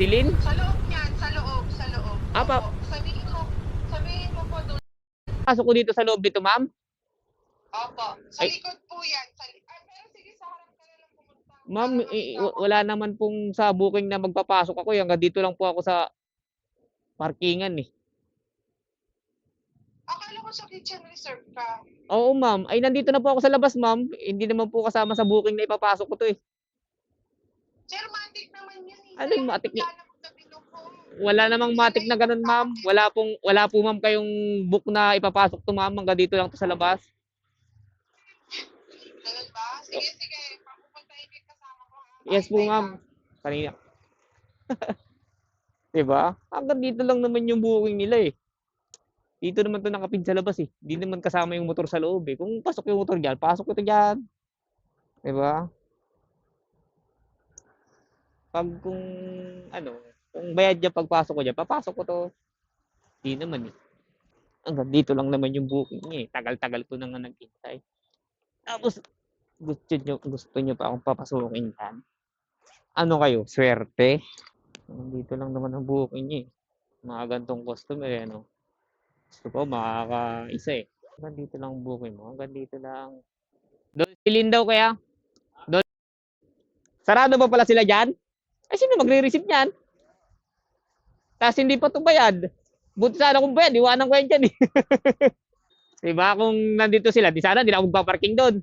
Silin? Sa loob yan, sa loob, sa loob. Apa, Opo. Sabihin mo po doon. pasok ko dito sa loob dito, ma'am. Opo. Sa Ay, likod po yan. Pero sige, sa harap ka na lang pumunta. ma'am, Para makita ko. wala naman pong sa booking na magpapasok ako. Hanggang dito lang po ako sa parkingan eh. Akala ko sa kitchen reserve ka. Oo, ma'am. Ay, nandito na po ako sa labas, ma'am. Hindi naman po kasama sa booking na ipapasok ko to eh. Sir, matik naman yan. Ano yung matik niya? Magkano sa binog ko? Wala namang matik na ganun, ma'am. Wala po, ma'am, kayong book na ipapasok to, ma'am. Hanggang dito lang to sa labas. Ganun ba? Sige, sige. Papupuntahin ko yung kasama ko. Yes po, ma'am. Kanina. Diba? Hanggang dito lang naman yung booking nila eh. Dito naman to nakapin sa labas eh. Hindi naman kasama yung motor sa loob eh. Kung pasok yung motor dyan, pasok ito dyan. Diba? Pag kung ano, kung bayad dyan pagpasok ko dyan, papasok ko to. Hindi naman eh. Hanggang dito lang naman yung booking niya eh. Tagal-tagal ko na nga naghintay. Tapos, gusto nyo pa akong papasukin dyan. Ano kayo? Swerte? Dito lang naman ang booking niya eh. Mga gantong customer eh, ano. Gusto ko makakaisa eh. Hanggang dito lang ang booking mo. Hanggang dito lang. Doon silin daw kaya? Doon. Sarado ba pala sila dyan? Ay, sino magre-receive niyan? Tapos hindi pa ito bayad. Buti sana kung bayad, iwanan ko yan dyan eh. Diba? Kung nandito sila, di sana, di na ako magpaparking doon.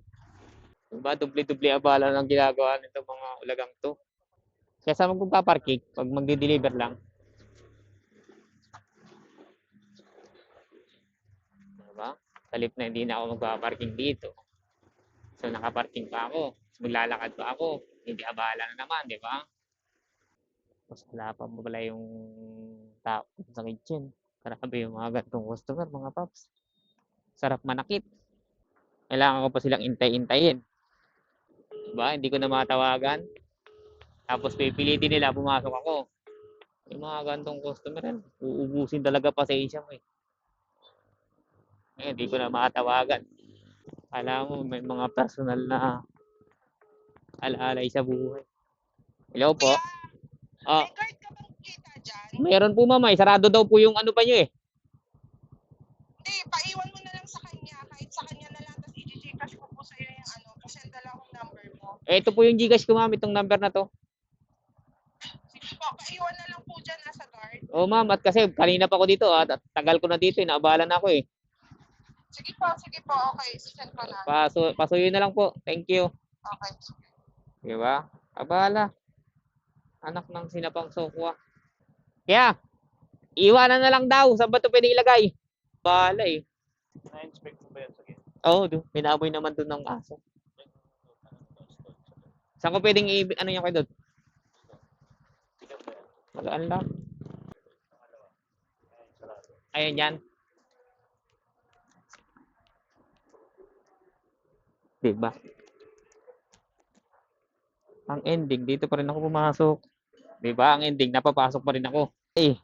Diba? Dubli-dubli abala ng ginagawa nito mga ulagang to. Kaya sa magpaparking, pag magde-deliver lang. Diba? Talip na hindi na ako magpaparking dito. So nakaparking pa ako. Maglalakad pa ako. Hindi abala na naman, di ba? Tapos wala pa pala yung tao sa kitchen. Grabe yung mga gantong customer, mga paps. Sarap manakit. Kailangan ko pa silang intay-intayin. Diba? Hindi ko na matawagan. Tapos pipilitin nila, pumasok ako. Yung mga gantong customer, uubusin talaga pasensya mo eh. Ngayon, hindi ko na matawagan. Alam mo, may mga personal na alaalay sa buhay. Hello po. May card ka bang kita dyan? Meron po, mama. Sarado daw po yung ano pa nyo eh. Hindi, paiwan mo na lang sa kanya. Kahit sa kanya na lang. Tapos i-gcash ko po sa'yo yung ano. Kasi dala akong number mo. Ito po yung Gcash ko, ma'am. Itong number na to. Sige po, paiwan na lang po dyan nasa card. Oo, ma'am. At kasi kanina pa ako dito. At tagal ko na dito. Inaabalan na ako eh. Sige po, okay. Send ko na. Pasuyo na lang po. Thank you. Okay. Diba? Abala. Anak ng sinapang sokwa. Kaya, iwanan na lang daw. Saan ba ito pwede ilagay? Bala eh. Na-inspect mo ba yan? Sige. Oo, pinaboy naman doon ng aso. Saan ko pwedeng ano yung kayo doon? Magaan lang. Ayan yan. Diba? Ang ending, dito pa rin ako pumasok. Diba? Ang ending, napapasok pa rin ako. Eh,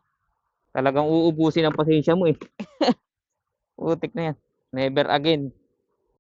talagang uubusin ang pasensya mo eh. Putik na yan. Never again.